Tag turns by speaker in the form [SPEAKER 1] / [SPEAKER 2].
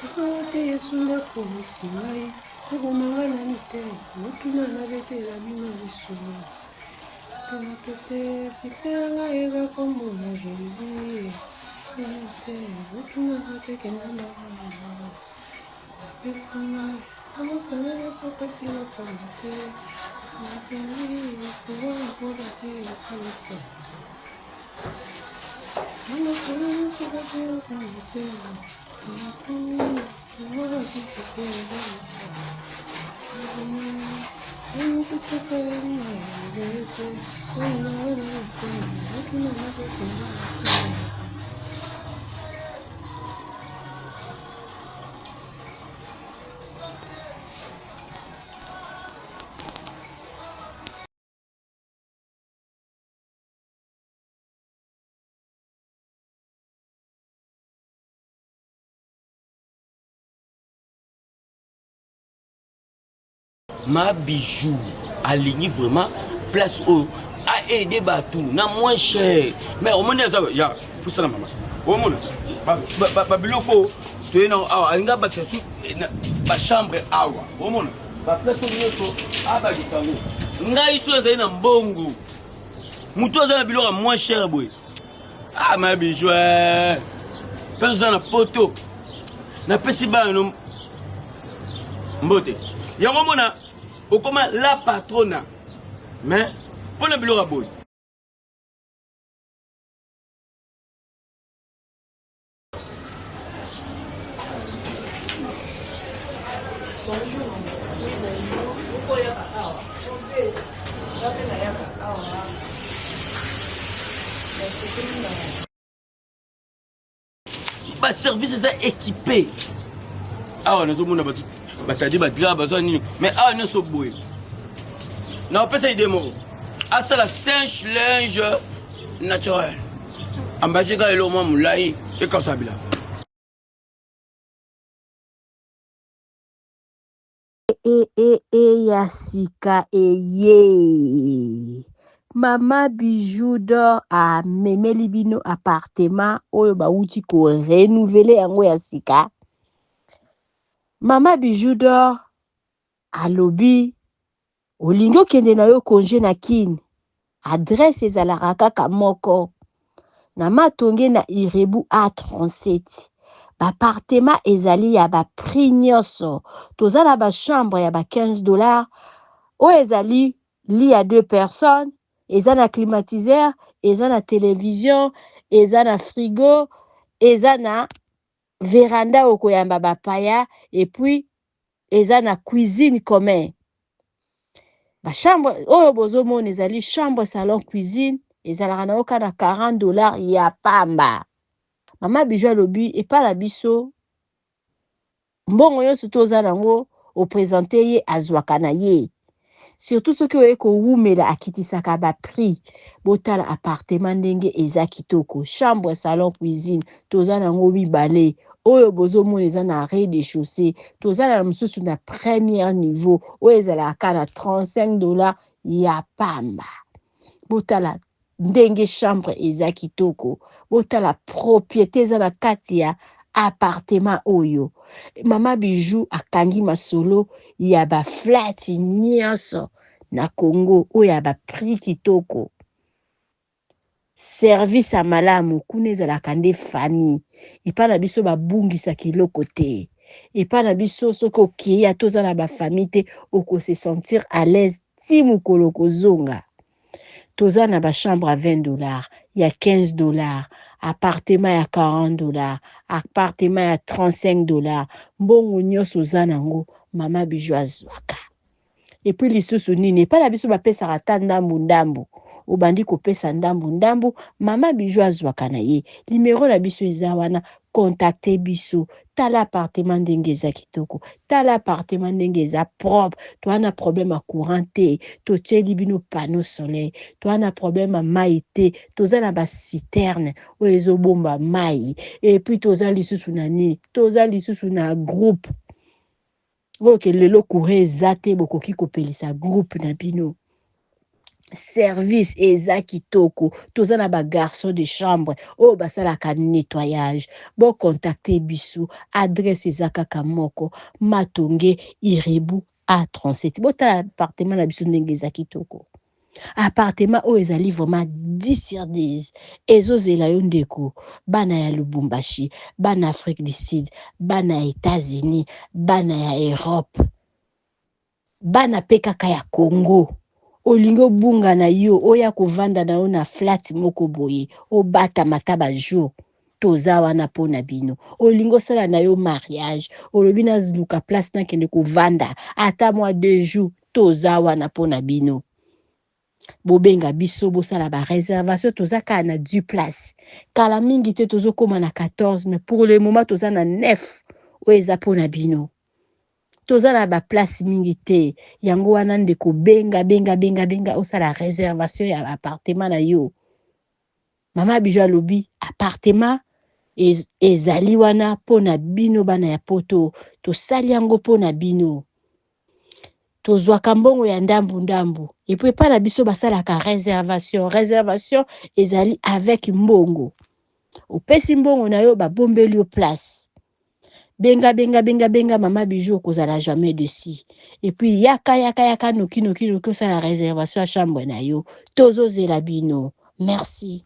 [SPEAKER 1] Sanate yesunda komisimai, ukumanga nanite, mutuna nabete la bino bisuma. Penote, siksanga ega kombo na Jésus. Penote, mutuna nateke nanda wana. Pesanga, amosana yosoka sino sanate. Masani, kuwa mkodate salosa. Amosana yosoka sino sanate.
[SPEAKER 2] Ma bijou aligné vraiment place où a aidé Batou, n'a moins cher. Mais au moins ça ya pour ça maman. Au moins ba biloko tu es non alinga ba tsu ba chambre awa. Au moins ba place où yoto aba disango. Ngai so za na mbongo. Muto za biloko moins cher boy. Ah ma bijou personne na poto. Na pesi ba no mbote. Yango mona ou comment la patrona, mais pour le bureau à boy. Bah service est équipé. Ah on a besoin de batadi badira besoin nini mais ah ne so boy. Na on peut ça idée moko. Ah ça la singe linge naturel. Ambajika elo mo mulai e kasabila.
[SPEAKER 3] Yasika eye. Mama Bijou d'or a memeli bino appartement oyo ba uti ko renouveler yango yasika. Mama Bijou d'or a lobi olingo kende na yo congé na kini. Adresse ezalaka kaka moko. Na matonge na Irebu A37. Appartement ezali ya ba prix nyonso. Toza na ba chambre ya ba $15. O ezali lit à 2 personnes. Eza na climatiseur, eza na télévision, eza na frigo, eza na véranda okoyamba bapaya et puis eza na cuisine commun. Ba chambre oyo bozomona ezali chambre salon cuisine ezalaka na oka na $40 ya pamba. Mama Bijou alobi epala biso mbongo nyonso toza nango o présenter ye azwaka na ye. Surtout ceux qui ont koumela akitisaka ba prix botala appartement ndenge eza kitoko chambre salon cuisine toza nango bibale oyo bozomona eza na rez-de-chaussée toza na mususu na premier niveau oyo ezalaka na $35 ya pamba botala ndenge chambre eza kitoko botala propriété eza na kati ya appartement oyo. Mama Bijou akangi masolo ya ba flat nyonso na Congo oyo ya ba prix kitoko. Service à malamu kuna ezalaka nde famille. Epa na biso babungisa kiloko te. Epa na biso soki okei toza na ba famille te oko se sentir à l'aise ti mukolo kozonga. Toza na ba chambre à $20, ya $15, appartement ya $40, appartement ya $35. Mbongo nyonso za nango Mama Bijou azwaka. Et puis lisusu nini pas la biso bapesaka ta ndambu obandi kopesa ndambu Mama Bijou azwaka na ye. Numéro na biso eza wana contacter biso. Tala appartement ndenge eza kitoko. Tala appartement ndenge eza propre. Toi na problème à courant te. To tieli bino panneau soleil. Toi na problème à mai te. Toza na ba citerne o ezo bomba mai. Et puis toza lisusu na nini. Toza lisusu na groupe. Ok lelo couré zate bokoki kopelisa groupe na bino. service eza kitoko toza na ba garçon de chambre o basalaka nettoyage bo contacter biso adresse eza kaka moko Matonge Irebu A37 botala appartement na biso ndenge eza kitoko appartement oyo ezali vraiment 10/10 ezozela yo ndeko bana ya Lubumbashi bana Afrique du Sud bana ya États-Unis bana ya Europe bana pe kaka ya Congo olingo bunga na yo oya kovanda na yo na flat moko boye obata mataba jour toza wana pona bino olingo sala na yo mariage olobi na zluka place na kende kovanda ata mwa 2 jours toza wana pona bino bobenga biso bosala ba réservation toza ka na 10 place kala mingi te tozo koma na 14 mais pour le moment toza na 9 oeza pona bino toza na ba place mingi te yango wana ndeko benga osala réservation ya appartement na yo mama Bijou alobi appartement ezali wana pona bino bana ya poto tosali yango pona bino tozwaka mbongo ya ndambu epuis pa na biso basalaka réservation ezali avec mbongo opesi mbongo na yo babombeli yo place benga mama Bijou kozala jamais de si et puis yaka noki osala réservation à chambre na yo tozozela bino merci.